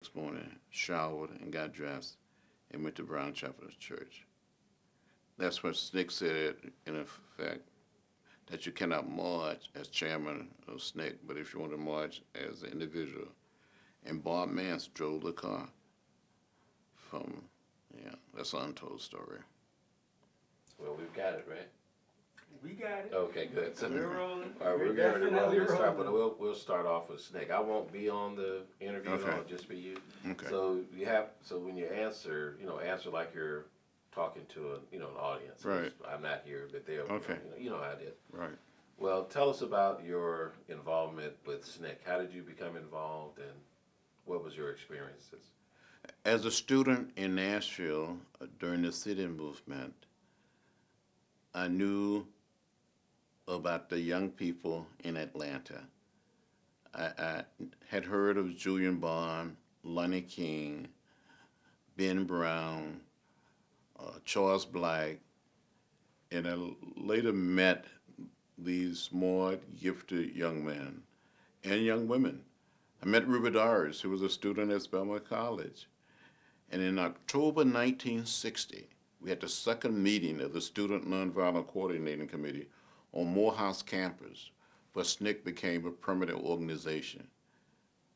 Next morning, showered and got dressed and went to Brown Chapel Church. That's what SNCC said, in effect, that you cannot march as chairman of SNCC, but if you want to march as an individual. And Bob Mance drove the car from, yeah, that's an untold story. Well, we've got it, right? We got it. Okay, good. So, We're rolling. all right, we're getting ready to roll definitely this start, but rolling. we'll start off with SNCC. I won't be on the interview at Okay. all, just be you. Okay. So when you answer, answer like you're talking to an audience. Right. I'm not here, but they're Okay. You know how it is. Right. Well, tell us about your involvement with SNCC. How did you become involved, and what was your experiences? As a student in Nashville during the sit-in movement, I knew about the young people in Atlanta. I had heard of Julian Bond, Lonnie King, Ben Brown, Charles Black, and I later met these smart, gifted young men and young women. I met Ruby Doris, who was a student at Spelman College. And in October 1960, we had the second meeting of the Student Nonviolent Coordinating Committee on Morehouse campus, where SNCC became a permanent organization.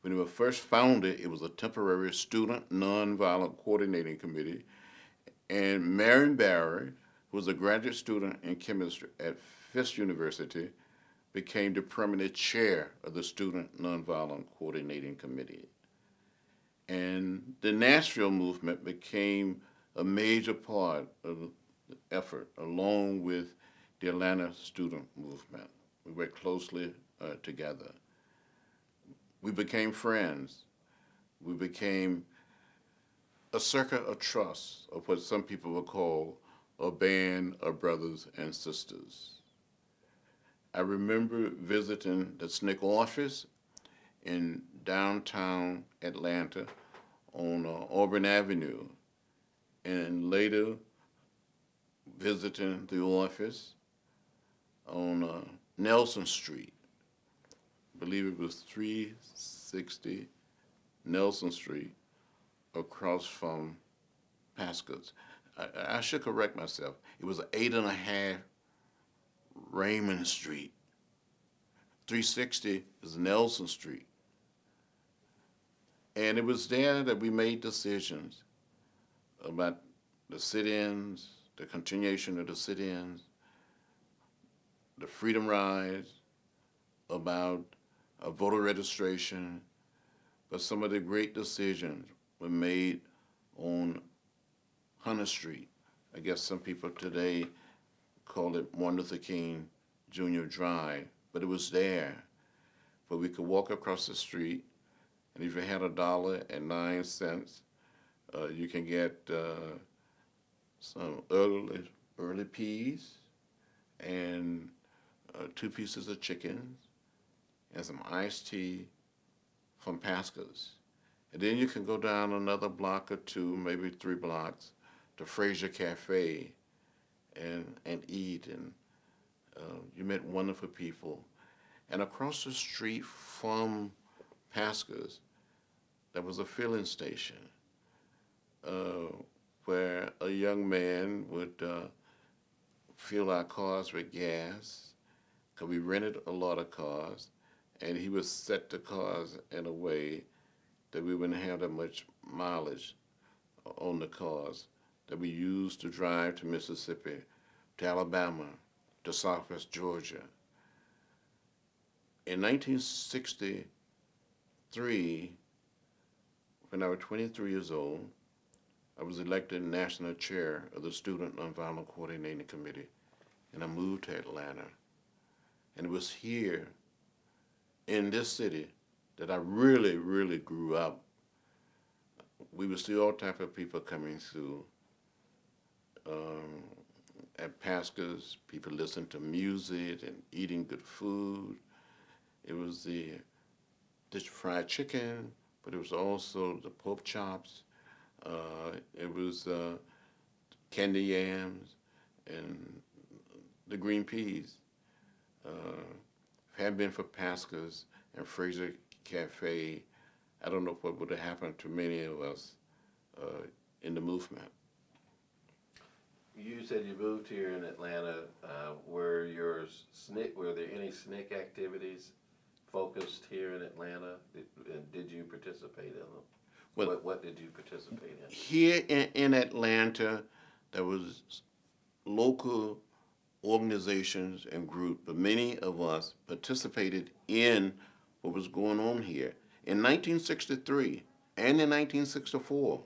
When it was first founded, it was a temporary Student Nonviolent Coordinating Committee, and Marion Barry, who was a graduate student in chemistry at Fisk University, became the permanent chair of the Student Nonviolent Coordinating Committee. And the Nashville movement became a major part of the effort, along with the Atlanta student movement. We worked closely together. We became friends. We became a circle of trust, of what some people would call a band of brothers and sisters. I remember visiting the SNCC office in downtown Atlanta on Auburn Avenue, and later visiting the office on Nelson Street. I believe it was 360 Nelson Street, across from Pasco's. I should correct myself. It was 8.5 Raymond Street. 360 is Nelson Street. And it was there that we made decisions about the sit-ins, the continuation of the sit-ins, the freedom rides, about voter registration, but some of the great decisions were made on Hunter Street. I guess some people today call it Martin Luther King Jr. Drive, but it was there. But we could walk across the street, and if you had $1.09, you can get some early peas and 2 pieces of chicken and some iced tea from Pasco's. And then you can go down another block or 2, maybe 3 blocks, to Fraser Cafe and eat, and you met wonderful people. And across the street from Pasco's, there was a filling station where a young man would fill our cars with gas, because we rented a lot of cars, and he would set the cars in a way that we wouldn't have that much mileage on the cars that we used to drive to Mississippi, to Alabama, to Southwest Georgia. In 1963, when I was 23 years old, I was elected national chair of the Student Nonviolent Coordinating Committee, and I moved to Atlanta. And it was here, in this city, that I really, really grew up. We would see all type of people coming through. At Pasco's, people listening to music and eating good food. It was the fried chicken, but it was also the pork chops. It was candy yams and the green peas. If it hadn't been for Pasco's and Fraser Cafe, I don't know what would have happened to many of us in the movement. You said you moved here in Atlanta. Were there any SNCC activities focused here in Atlanta? Did you participate in them? Well, What did you participate in? Here in Atlanta, there was local organizations and groups, but many of us participated in what was going on here. In 1963 and in 1964,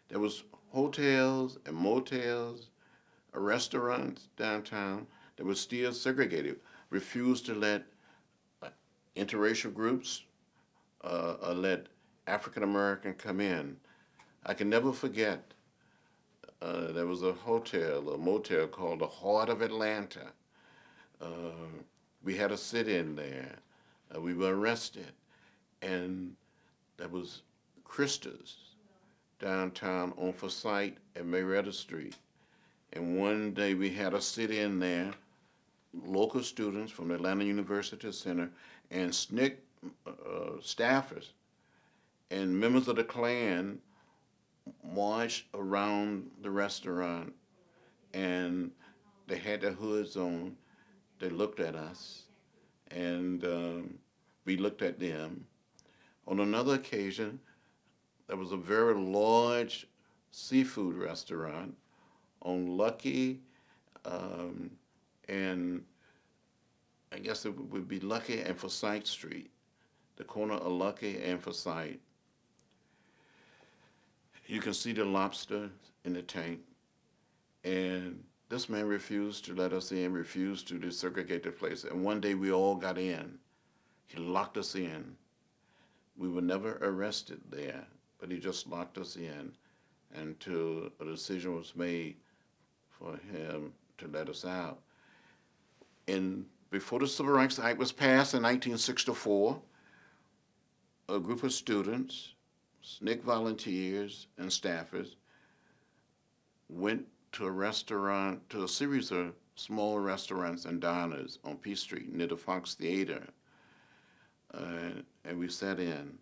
there was hotels and motels, restaurants downtown that were still segregated, refused to let interracial groups let African American come in. I can never forget, there was a hotel, a motel called the Heart of Atlanta. We had a sit-in there. We were arrested. And there was Krista's downtown on Forsyth and Marietta Street. And one day we had a sit-in there, local students from the Atlanta University Center and SNCC staffers and members of the Klan marched around the restaurant, and they had their hoods on. They looked at us, and we looked at them. On another occasion, there was a very large seafood restaurant on Lucky, and I guess it would be Lucky and Forsyth Street, the corner of Lucky and Forsyth. You can see the lobster in the tank, and this man refused to let us in, refused to desegregate the place, and one day we all got in. He locked us in. We were never arrested there, but he just locked us in until a decision was made for him to let us out. And before the Civil Rights Act was passed in 1964, a group of students, SNCC volunteers and staffers, went to a restaurant, to a series of small restaurants and diners on P Street near the Fox Theater. And we sat in.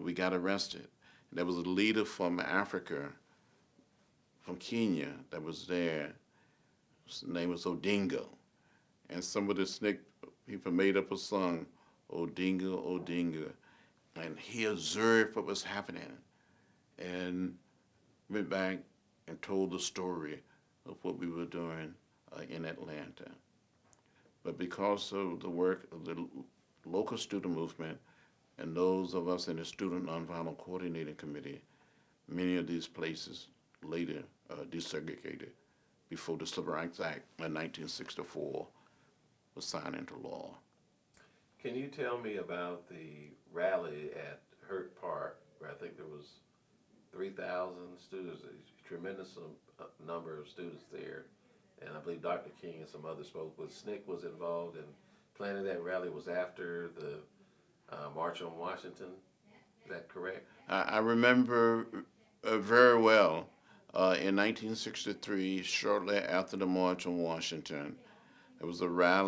We got arrested. There was a leader from Africa, from Kenya, that was there. His name was Odinga. And some of the SNCC people made up a song, Odinga, Odinga. And he observed what was happening and went back and told the story of what we were doing in Atlanta. But because of the work of the local student movement and those of us in the Student Nonviolent Coordinating Committee, many of these places later desegregated before the Civil Rights Act in 1964 was signed into law. Can you tell me about the rally at Hurt Park, where I think there was 3,000 students, a tremendous number of students there, and I believe Dr. King and some others spoke, but SNCC was involved in planning that rally. Was after the March on Washington. Is that correct? I remember very well in 1963, shortly after the March on Washington, there was a rally